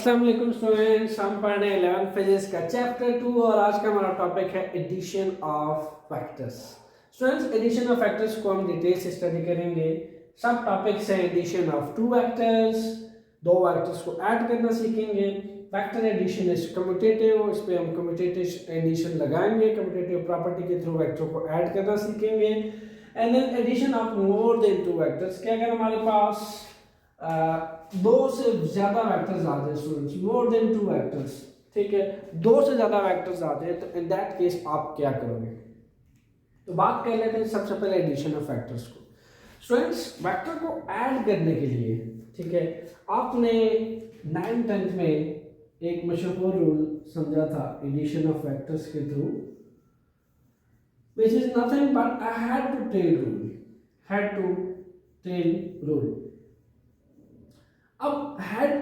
अस्सलाम वालेकुम स्टूडेंट्स, हम पढ़ रहे हैं 11th फिजिक्स का चैप्टर 2 और आज का हमारा टॉपिक है addition of factors. Students, addition of factors को हम डिटेल से स्टडी करेंगे। सब टॉपिक्स हैं एडिशन ऑफ टू वेक्टर्स, दो वेक्टर्स को ऐड करना सीखेंगे। वेक्टर एडिशन इज कम्यूटेटिव, इस पे हम कम्यूटेटिव एडिशन लगाएंगे, कम्यूटेटिव प्रॉपर्टी के थ्रू वेक्टर को ऐड करना सीखेंगे। And then addition of more than two vectors, क्या अगर हमारे पास दो से ज्यादा वेक्टर्स आ जाए students, more than two vectors, ठीक है, दो से ज्यादा वेक्टर्स आ जाए, तो इन दैट केस आप क्या करोगे। तो बात कर लेते हैं सबसे पहले एडिशन ऑफ फैक्टर्स को। स्टूडेंट्स, वेक्टर को ऐड करने के लिए, ठीक है, आपने 9th 10th में एक मशहूर रूल समझा था एडिशन ऑफ फैक्टर्स के through, which is nothing but a had to tail rule, had to tail rule। अब हेड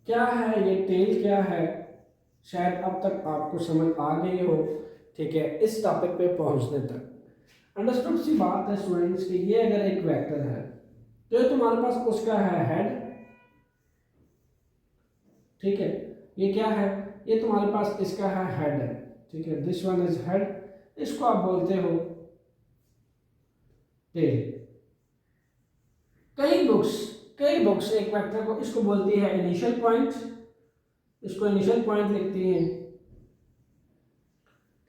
क्या है, ये टेल क्या है, शायद अब तक आपको समझ आ गई हो, ठीक है, इस टॉपिक पे पहुंचने तक। अंडरस्टूड सी बात है स्टूडेंट्स कि ये अगर एक वेक्टर है तो ये तुम्हारे पास उसका है हेड, ठीक है, ये क्या है, ये तुम्हारे पास इसका है हेड है, ठीक है, दिस वन इज हेड, इसको आप बोलते हो टेल। कई बुक्स एक वेक्टर को इसको बोलती है इनिशियल पॉइंट, इसको इनिशियल पॉइंट लिखती हैं,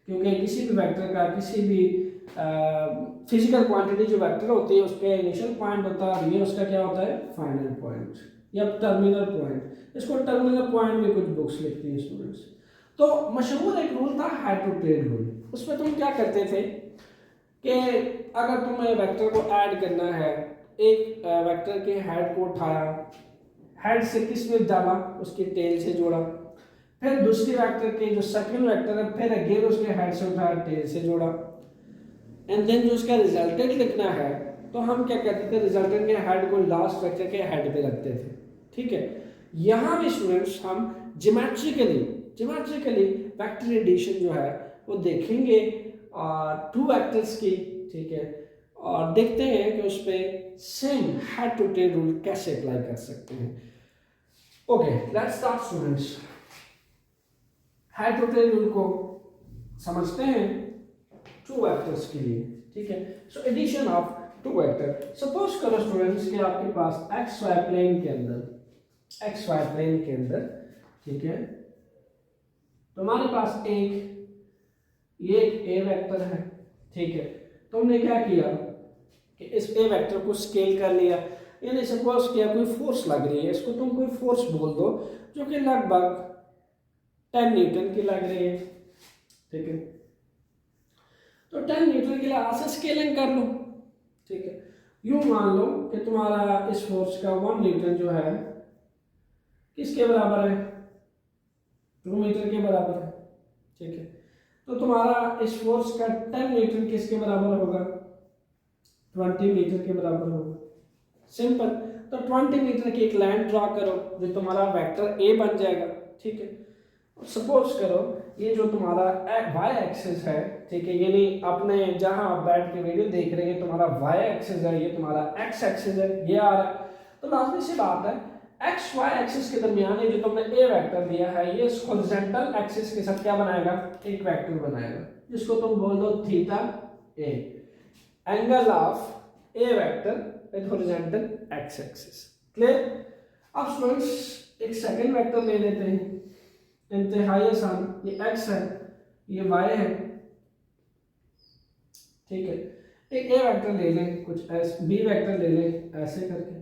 क्योंकि किसी भी वेक्टर का किसी भी फिजिकल क्वांटिटी जो वेक्टर होती है उसके इनिशियल पॉइंट होता है, ये उसका क्या होता है, फाइनल पॉइंट या टर्मिनल पॉइंट। इसको टर्मिनल पॉइंट भी कुछ बुक्स लिखती हैं स्टूडेंट्स। तो मशहूर एक रूल था हेड टू टेल रूल। उसमें तुम क्या करते थे कि अगर तुम्हें वेक्टर को ऐड करना है, एक वेक्टर के हेड को उठाया, हेड से किस में डाला, उसके टेल से जोड़ा, फिर दूसरी वेक्टर के जो सेकंड वेक्टर है फिर अगेन उसके हेड से उठाया, टेल से जोड़ा, एंड देन जो उसका रिजल्टेंट लिखना है तो हम क्या करते थे, रिजल्टेंट के हेड को लास्ट वेक्टर के हेड पे रखते थे, ठीक है। यहाँ भी स्टूडेंट्स हम ज्योमेट्रिकली वेक्टर एडिशन जो है वो देखेंगे टू वेक्टर्स की, ठीक है, और देखते हैं कि उस पर same head to tail rule कैसे अप्लाई कर सकते हैं। Okay, let's start students. Head to tail rule को समझते हैं टू वेक्टर्स के लिए, ठीक है। So addition of two vector, suppose करो स्टूडेंट्स कि आपके पास एक्स वाई प्लेन के अंदर, ठीक है, तुम्हारे पास ये एक ए वेक्टर है, ठीक है। तुमने क्या किया कि इस ए वेक्टर को स्केल कर लिया, यानी सपोज किया कोई फोर्स लग रही है, इसको तुम कोई फोर्स बोल दो जो कि लगभग 10 न्यूटन की लग रही है, ठीक है। तो 10 न्यूटन के लिए आज से स्केलिंग कर लो, ठीक है। यूं मान लो कि तुम्हारा इस फोर्स का 1 न्यूटन जो है किसके बराबर है, 2 मीटर के बराबर है, ठीक है। तो तुम्हारा इस फोर्स का 10 न्यूटन किसके बराबर होगा, 20 मीटर के बराबर होगा, सिंपल। तो 20 मीटर की एक लाइन ड्रा करो जो तुम्हारा वेक्टर ए बन जाएगा, ठीक है। सपोज करो ये जो तुम्हारा वाई एक्सिस है, ठीक है, यानी आपने जहां बैठ के वीडियो देख रहे हैं तुम्हारा वाई एक्सिस है, ये तुम्हारा एक्स एक्सिस है, ये आ रहा है। तो लाजमी सी बात है एक्स वाई एक्सिस के दरमियान जो तुमने ए वेक्टर दिया है ये हॉरिजॉन्टल एक्सिस के साथ क्या बनाएगा, एक वेक्टर बनाएगा, जिसको तुम बोल दो theta A, angle of A vector with horizontal x axis. Clear. अब स्टूडेंट्स एक सेकंड वेक्टर ले लेते हैं, इंतहाई आसान, ये x है, ये y है, ठीक है। एक ए वेक्टर ले लें, कुछ ऐसे बी वेक्टर ले लें, ऐसे करके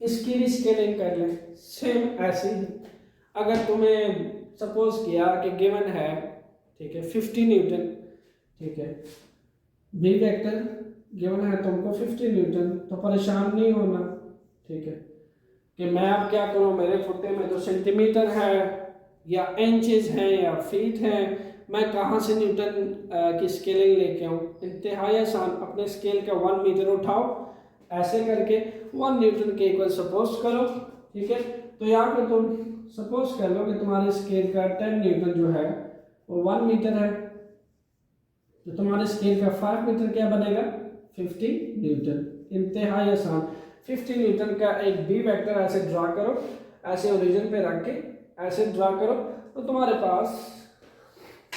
इसकी भी स्केलिंग कर लें, सेम ऐसे ही। अगर तुम्हें सपोज किया कि गिवन है, ठीक है, 50 न्यूटन, ठीक है, बी वेक्टर गिवन है तुमको 50 न्यूटन, तो परेशान नहीं होना, ठीक है, कि मैं अब क्या करूं, मेरे फुटे में तो सेंटीमीटर है या इंचेस हैं या फीट हैं, मैं कहाँ से न्यूटन की स्केलिंग लेके आऊँ। इंतहाई आसान, अपने स्केल का 1 मीटर उठाओ, ऐसे करके 1 न्यूटन के इक्वल सपोज करो, ठीक है। तो यहाँ पे तुम सपोज कर लो कि तुम्हारे स्केल का 10 न्यूटन जो है वो 1 मीटर है, तो तुम्हारे स्केल का 5 मीटर क्या बनेगा, 50 न्यूटन। इंतहाई आसान, 50 न्यूटन का एक बी वेक्टर ऐसे ड्रा करो, ऐसे ओरिजिन पे रख के ऐसे ड्रा करो तो तुम्हारे पास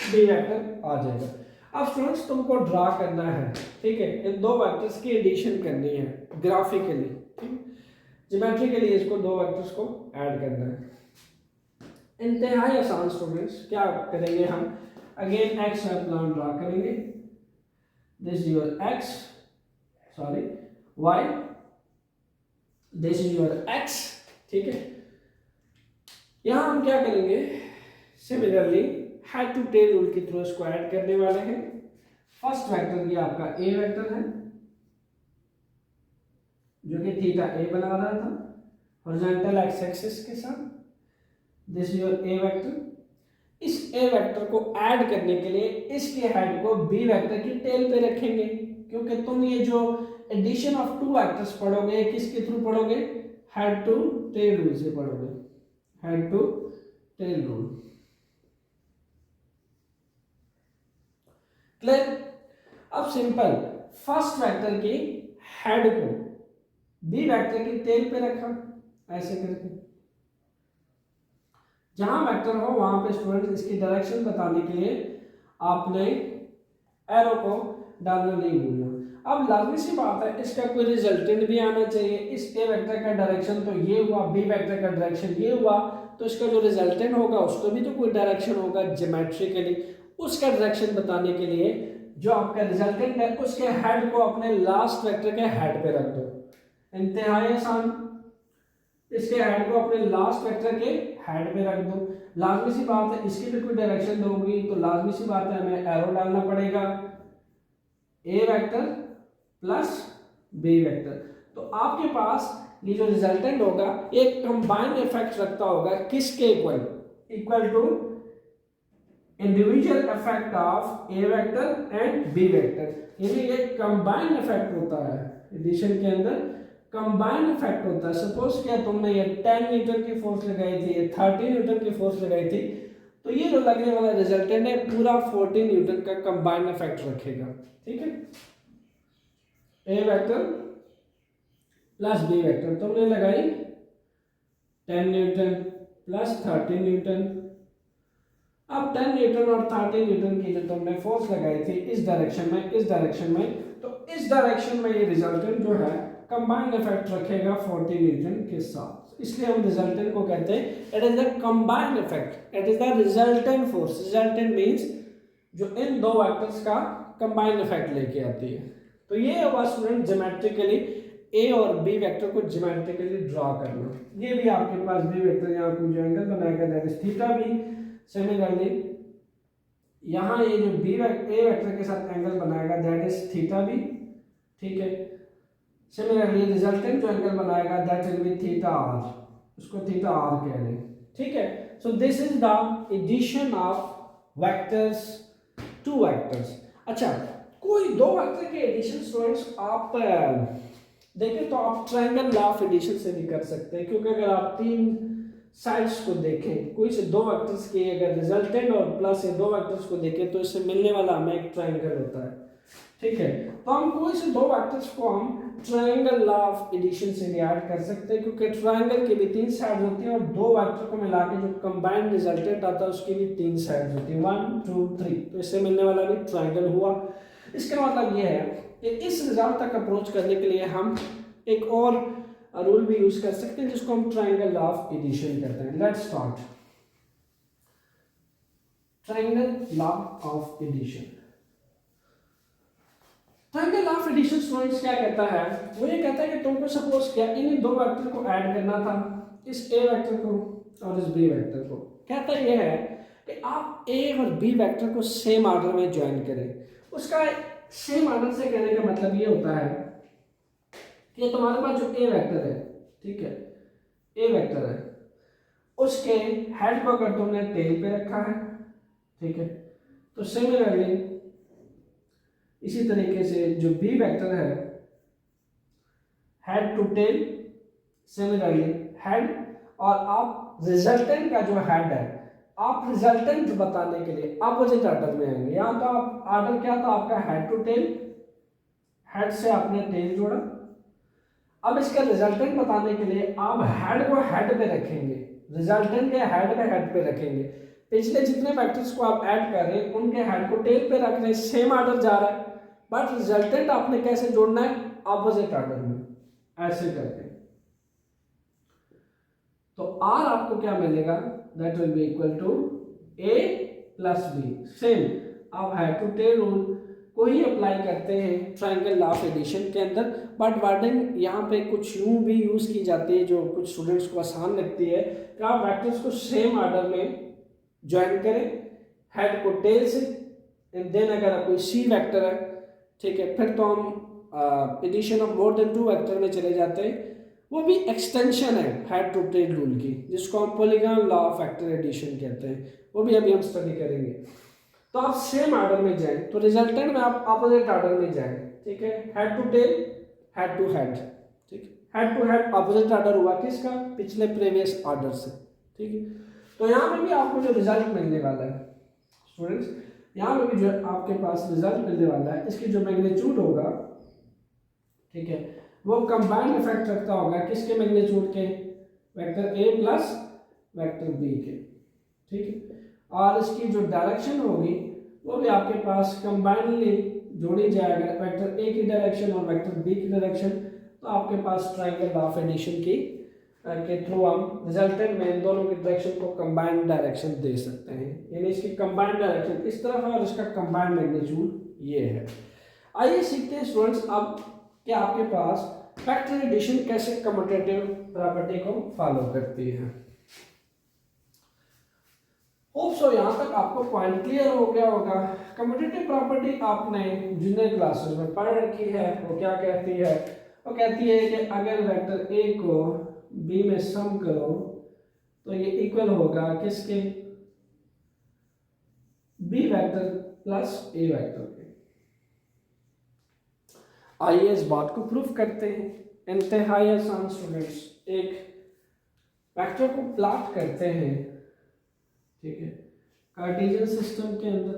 बी वेक्टर आ जाएगा। अब स्टूडेंट्स तुमको ड्रा करना है, ठीक है, इन दो वेक्टर्स की एडिशन करनी है ग्राफिकली, ठीक, ज्योमेट्रिकली इसको दो वेक्टर्स को ऐड करना है। इंतहाई आसान स्टूडेंट्स, क्या करेंगे हम, again X Y plan draw करेंगे, this is your X, sorry Y, this is your X, ठीक है। यहां हम क्या करेंगे, similarly head to tail rule के थ्रू इसको ऐड करने वाले हैं। फर्स्ट वेक्टर ये आपका ए वेक्टर है जो कि थीटा ए बना रहा था हॉरिजॉन्टल एक्स एक्सिस के साथ, this is your A vector. इस ए वेक्टर को ऐड करने के लिए इसके हेड को बी वेक्टर की टेल पे रखेंगे, क्योंकि तुम ये जो एडिशन ऑफ टू वेक्टर्स पढ़ोगे किसके थ्रू पढ़ोगे, हेड टू टेल रूल से पढ़ोगे, head to tail rule, clear. अब सिंपल, फर्स्ट वेक्टर की हेड को बी वेक्टर की टेल पे रखा ऐसे करके, जहां वेक्टर हो वहां पे स्टूडेंट इसकी डायरेक्शन बताने के लिए आपने एरो को डालना नहीं भूलना। अब लाजमी सी बात है, इसका कोई रिजल्टेंट भी आना चाहिए। इस ए वेक्टर का डायरेक्शन तो ये हुआ, बी वेक्टर का डायरेक्शन ये हुआ, तो इसका जो रिजल्टेंट होगा उसको भी तो कोई डायरेक्शन होगा ज्योमेट्रिकली। उसका डायरेक्शन बताने के लिए जो आपका रिजल्टेंट है उसके हेड को अपने लास्ट वेक्टर के हेड पे रख दो, इंतहाई आसान। इसके हेड को अपने लास्ट वेक्टर के हेड पे रख दो। लाजमी सी बात है, इसकी भी कोई डायरेक्शन दोगी तो लाजमी सी बात है हमें एरो डालना पड़ेगा, ए वेक्टर प्लस बी वेक्टर। तो आपके पास ये जो रिजल्टेंट होगा एक कंबाइंड इफेक्ट रखता होगा किसके equal, equal to individual effect of A vector and B vector, यानी ये कंबाइंड इफेक्ट होता है। एडिशन के अंदर कंबाइंड इफेक्ट होता है। सपोज क्या तुमने ये 10 न्यूटन की फोर्स लगाई थी, ये 30 न्यूटन की फोर्स लगाई थी, तो ये जो लगने वाला रिजल्टेंट है पूरा 14 न्यूटन का कंबाइंड इफेक्ट रखेगा, ठीक है। ए वेक्टर प्लस बी वेक्टर तुमने लगाई 10 न्यूटन प्लस 30 न्यूटन। अब 10 न्यूटन और 30 न्यूटन की जो तुमने फोर्स लगाई थी इस डायरेक्शन में, इस डायरेक्शन में, तो इस डायरेक्शन में ये रिजल्टेंट जो है कंबाइंड इफेक्ट रखेगा 40 न्यूटन के साथ। इसलिए हम रिजल्टेंट को कहते हैं it is the combined effect, it is the resultant force. Resultant means जो इन दो वेक्टर्स का कंबाइंड इफेक्ट लेके आती है। तो ये होगा स्टूडेंट ज्योमेट्रिकली ए और बी वेक्टर को ज्योमेट्रिकली ड्रॉ करना। ये भी आपके पास बी वेक्टर यहाँ कोई जो एंगल बनाएगा that is theta B. Similarly यहाँ ये जो बी ए वेक्टर के साथ एंगल बनाएगा दैट इज थीटा बी, ठीक है। सिमिलरली रिजल्टेंट जो एंगल बनाएगा that will be theta R, उसको थीटा आर कह लें, ठीक है। So this is the addition of vectors, two vectors. अच्छा, कोई दो वेक्टर के एडिशन स्टूडेंट्स आप देखें तो आप ट्रायंगल लॉ ऑफ एडिशन से भी कर सकते हैं, क्योंकि अगर आप तीन साइड्स को देखें, कोई से दो वेक्टर्स के अगर रिजल्टेंट और प्लस ये दो वेक्टर्स को देखें तो इससे मिलने वाला हमें एक ट्रायंगल होता है, ठीक है। तो हम कोई से दो वेक्टर्स को हम ट्रायंगल लॉ ऑफ एडिशन से भी ऐड कर सकते हैं, क्योंकि ट्रायंगल की भी तीन साइड्स होती हैं और दो वेक्टर को मिला के जो कंबाइंड रिजल्टेंट आता है उसकी भी तीन साइड्स होती हैं, 1 2 3, तो इससे मिलने वाला भी ट्रायंगल हुआ। इसका मतलब ये है कि इस रिजल्ट तक अप्रोच करने के लिए हम एक और रूल भी यूज कर सकते हैं जिसको हम ट्रायंगल लॉ ऑफ एडिशन कहते हैं। Let's start triangle law of addition. Triangle law of addition students क्या कहता है, वो ये कहता है कि तुमको सपोज क्या इन दो वेक्टर को ऐड करना था, इस ए वेक्टर को और इस बी वेक्टर को। कहता ये है कि आप ए और बी वेक्टर को सेम ऑर्डर में ज्वाइन करें। उसका सेम ऑर्डर से कहने का मतलब ये होता है कि तुम्हारे पास जो ए वेक्टर है, ठीक है, ए वेक्टर है, उसके हेड को अगर तुमने टेल पे रखा है, ठीक है, तो सिमिलरली इसी तरीके से जो बी वेक्टर है head to tail, similarly head, और आप रिजल्टेंट का जो हेड है आप रिजल्टेंट बताने के लिए अपोजिट ऑर्डर में आएंगे। यहाँ तो आप ऑर्डर क्या था आपका, हेड टू टेल, हेड से आपने टेल जोड़ा, अब इसका रिजल्टेंट बताने के लिए आप हेड को हेड पे रखेंगे, रिजल्टेंट के हेड पे रखेंगे। पिछले जितने वेक्टर्स को आप ऐड कर रहे हैं उनके हेड को टेल पे रख रहे हैं, सेम ऑर्डर जा रहा है, बट रिजल्टेंट आपने कैसे जोड़ना है, ऑपोजिट ऑर्डर में, ऐसे करके। तो आर आपको क्या मिलेगा, that will be equal to A plus B. Same आप हेड टू टेल रूल को ही अप्लाई करते हैं ट्रायंगल लॉ ऑफ एडिशन के अंदर, बट वर्डिंग यहाँ पे कुछ यूं भी यूज की जाती है जो कुछ स्टूडेंट्स को आसान लगती है कि आप वेक्टर्स को सेम ऑर्डर में ज्वाइन करें हेड को टेल से, एंड देन अगर कोई सी वेक्टर है, ठीक है, फिर तो हम addition of more than 2 vector में चले जाते हैं, वो भी एक्सटेंशन है हेड टू टेल रूल की, जिसको हम polygon law of vector addition कहते हैं, वो भी अभी हम स्टडी करेंगे। तो आप सेम ऑर्डर में जाएं तो रिजल्टेंट में आप अपोजिट ऑर्डर में जाएं, ठीक है, head to tail, head to head, ठीक है, head to head opposite order हुआ किसका, पिछले प्रीवियस ऑर्डर से, ठीक है। तो यहाँ पे भी आपको जो रिजल्ट मिलने वाला है स्टूडेंट्स, यहाँ पे भी जो आपके पास रिजल्ट मिलने वाला है, इसकी जो मैग्नीट्यूड होगा, ठीक है, वो कंबाइंड इफेक्ट रखता होगा किसके मैग्नीट्यूड के, vector A plus vector B के, ठीक है। और इसकी जो डायरेक्शन होगी वो भी आपके पास कंबाइंडली जोड़ी जाएगा, वेक्टर ए की डायरेक्शन और वेक्टर बी की डायरेक्शन। तो आपके पास ट्रायंगल लॉ ऑफ एडिशन की के थ्रू हम रिजल्टेंट में इन दोनों की डायरेक्शन को कंबाइंड डायरेक्शन दे सकते हैं, यानी इसकी कंबाइंड डायरेक्शन इस तरफ है और इसका कंबाइंड मैग्नीट्यूड ये है। आइए सीखते हैं स्टूडेंट्स अब कि आपके पास फैक्टर एडिशन कैसे कम्यूटेटिव प्रॉपर्टी को फॉलो करती है। होप सो यहाँ तक आपको पॉइंट क्लियर हो गया होगा। कम्यूटेटिव प्रॉपर्टी आपने जूनियर क्लासेस में पढ़ रखी है। वो क्या कहती है, वो कहती है कि अगर वेक्टर ए को बी में सम करो तो ये इक्वल होगा किसके, बी वेक्टर प्लस ए वेक्टर के। आइए इस बात को प्रूफ करते हैं। इंतहाई आसान स्टूडेंट्स, एक वेक्टर को प्लॉट करते हैं, ठीक है, कार्टेशियन सिस्टम के अंदर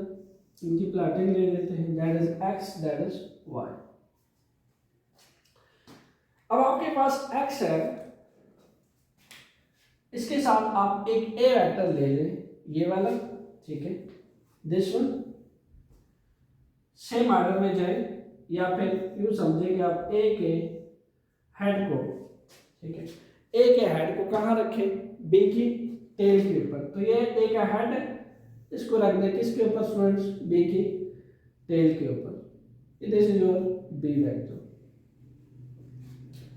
इनकी प्लॉटिंग ले लेते हैं, that is X, that is Y. अब आपके पास एक्स है, इसके साथ आप एक ए वेक्टर ले लें, ये वाला, ठीक है, दिस वन, सेम ऑर्डर में जाए, या फिर यूं समझे कि आप ए के हेड को, ठीक है, ए के हेड को कहाँ रखें, बी की टेल के ऊपर। तो ये ए का हेड है, इसको रख दें किसके ऊपर स्टूडेंट्स, बी की टेल के ऊपर। This is your B vector,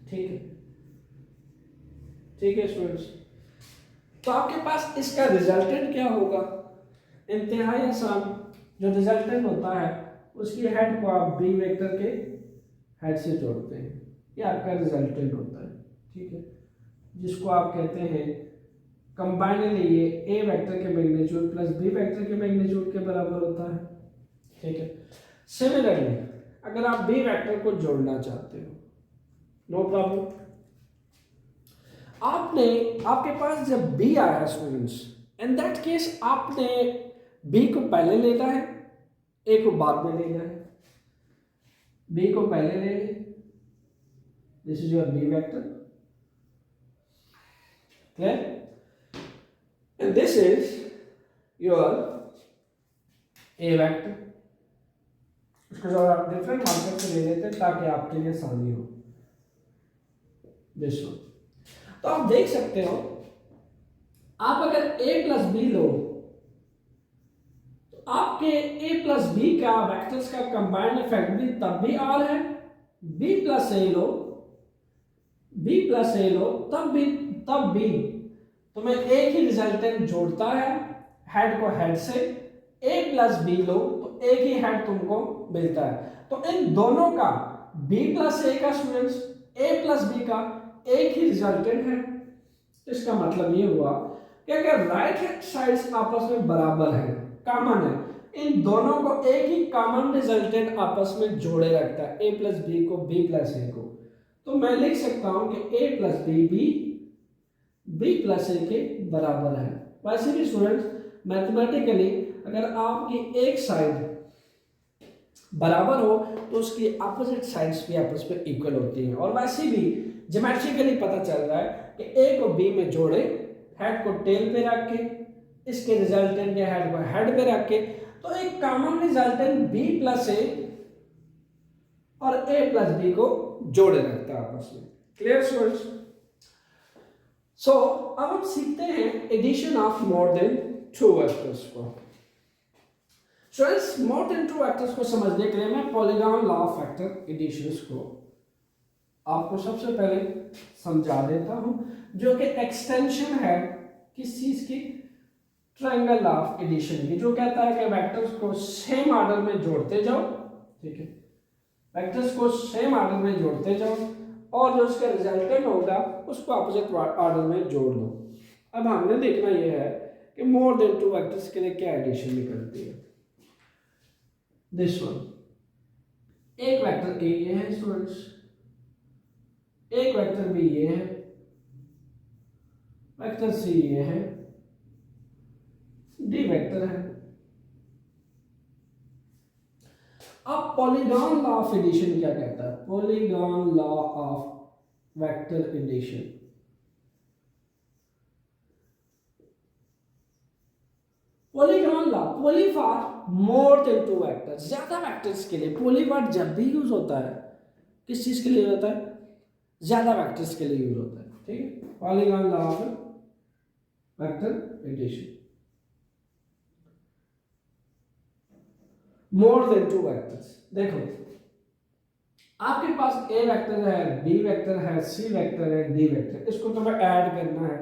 ठीक है, ठीक है स्टूडेंट्स। तो आपके पास इसका रिजल्टेंट क्या होगा, इंतहाई आसान, जो रिजल्टेंट होता है उसकी हेड को आप बी वेक्टर के हेड से जोड़ते हैं, ये आपका रिजल्टेंट होता है, ठीक है, जिसको आप कहते हैं कंबाइनली ये ए वेक्टर के मैग्नीट्यूड प्लस बी वेक्टर के मैग्नीट्यूड के बराबर होता है, ठीक है। सिमिलरली अगर आप बी वेक्टर को जोड़ना चाहते हो, नो प्रॉब्लम, आपने आपके पास जब बी आया स्टूडेंट्स, इन दैट केस आपने बी को पहले लेना है, ए को बाद में लेना है। बी को पहले ले लें, this is your B vector, clear, and this is your A vector. इसको जो आप डिफरेंट मार्कर से ले लेते हैं ताकि आपके लिए आसानी हो, दिस वन। तो आप देख सकते हो, आप अगर a प्लस बी लो तो आपके a प्लस बी का वेक्टर्स का कंबाइंड इफेक्ट भी तब भी r है, b प्लस ए लो, b प्लस ए लो तब भी तुम्हें एक ही रिजल्टेंट जोड़ता है हेड को हेड से। a प्लस बी लो तो एक ही हेड तुमको मिलता है। तो इन दोनों का b प्लस ए का स्टूडेंट्स a प्लस बी का एक ही रिजल्टेंट है। इसका मतलब ये हुआ कि अगर राइट हैंड साइड्स आपस में बराबर है, कॉमन है, इन दोनों को एक ही कॉमन रिजल्टेंट आपस में जोड़े रखता है, a प्लस बी को b प्लस ए को। तो मैं लिख सकता हूं कि a plus B b plus A के बराबर है। वैसे भी स्टूडेंट्स मैथमेटिकली अगर आपकी एक साइड बराबर हो तो उसकी अपोजिट साइड्स भी आपस में इक्वल होती हैं, और वैसे भी ज्योमेट्रिकली पता चल रहा है कि ए को बी में जोड़े, हेड को टेल पे रख के, इसके रिजल्टेंट के हेड को हेड पे रख के, तो एक कॉमन रिजल्टेंट बी प्लस ए और ए प्लस बी को जोड़े रखता है आपस में। Clear students? सो अब हम सीखते हैं addition of more than two vectors को। Students, more than two vectors को समझने के लिए मैं polygon law of vector additions को आपको सबसे पहले समझा देता हूं, जो कि एक्सटेंशन है किस चीज की? ट्रायंगल लॉ ऑफ एडिशन की, जो कहता है कि वेक्टर्स को सेम ऑर्डर में जोड़ते जाओ। ठीक है, वेक्टर्स को सेम ऑर्डर में जोड़ते जाओ और जो उसका रिजल्टेंट होगा उसको अपोजिट ऑर्डर में जोड़ दो। अब हमने देखना यह है कि मोर देन टू वेक्टर्स के लिए क्या एडिशन निकलती है। दिस वन, एक वेक्टर ए ये है स्टूडेंट्स, एक वेक्टर बी ये है, वेक्टर सी ये है, डी वेक्टर है। अब पॉलीगॉन लॉ ऑफ एडिशन क्या कहता है? Polygon law of vector addition, polygon law, poly for more than two vectors, ज्यादा वेक्टर्स के लिए। पॉली वर्ड जब भी यूज होता है किस चीज के लिए होता है? ज्यादा वेक्टर्स के लिए यूज होता है। ठीक है, polygon law of vector addition, more than two vectors. देखो आपके पास ए वेक्टर है, बी वेक्टर है, सी वेक्टर है, डी वेक्टर, इसको तुम्हें ऐड करना है।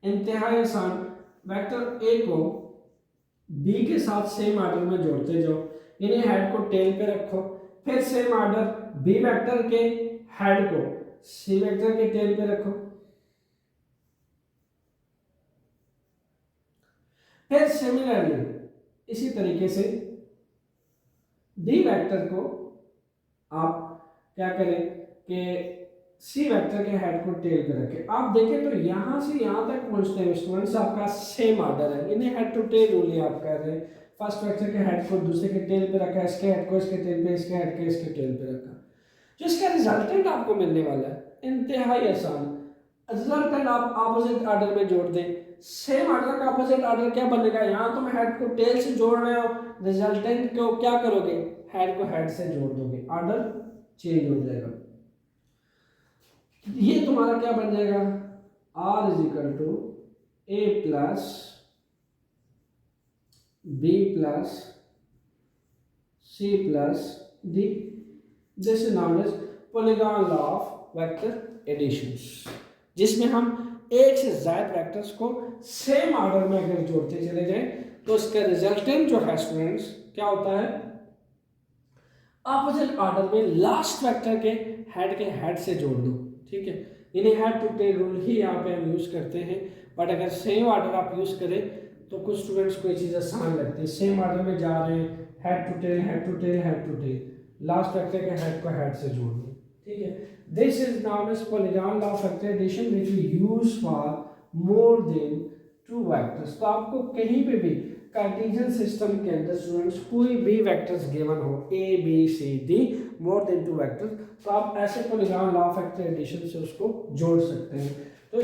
इंतहाई आसान, वेक्टर ए को बी के साथ सेम ऑर्डर में जोड़ते जाओ, यानी हेड को टेल पे रखो, फिर सेम ऑर्डर बी वेक्टर के हेड को सी वेक्टर के टेल पे रखो, फिर सिमिलरली इसी तरीके से डी वेक्टर को आप क्या करें कि सी वेक्टर के हेड को टेल पे रखें। आप देखें तो यहां से यहां तक पहुंचते हैं स्टूडेंट्स आपका सेम ऑर्डर है, इन्हें हेड टू टेल रूल आप कर रहे हैं। फर्स्ट वेक्टर के हेड को दूसरे के टेल पे रखा, इसके हेड को इसके टेल पे, इसके हेड को इसके टेल पे रखा। जो इसका रिजल्टेंट आपको मिलने वाला है इंतहाई आसान, रिजल्टेंट आप ऑपोजिट ऑर्डर में जोड़ दें। सेम ऑर्डर का ऑपोजिट ऑर्डर क्या बनेगा? यहां तुम हेड को टेल से जोड़ रहे हो, रिजल्टेंट को क्या करोगे? हेड को हेड से जोड़ दोगे, ऑर्डर चेंज हो जाएगा। ये तुम्हारा क्या बन जाएगा? R is equal to A plus B plus C plus D. This is known as polygon law of vector additions, जिसमें हम एक से ज्यादा वेक्टर्स को सेम ऑर्डर में अगर जोड़ते चले जाएं तो उसका रिजल्टेंट जो है स्टूडेंट्स क्या होता है? ऑपोजिट ऑर्डर में लास्ट वेक्टर के हेड से जोड़ दो। ठीक है, इन्हें हेड टू टेल रूल ही यहाँ पे हम यूज करते हैं, बट अगर सेम ऑर्डर आप यूज करें तो कुछ स्टूडेंट्स को ये चीज़ आसान लगती है। सेम ऑर्डर में जा रहे हैं, head to tail, head to tail, head to tail, last vector के हेड को हेड से जोड़ दो। ठीक है, this is known as polygon law of vector addition which we use for more than two vectors. तो आपको कहीं पे भी कार्टेशियन सिस्टम के अंदर स्टूडेंट्स कोई भी वेक्टर्स गिवन हो, A B C D, more than two vectors, तो आप ऐसे polygon law of vector addition से उसको जोड़ सकते हैं। तो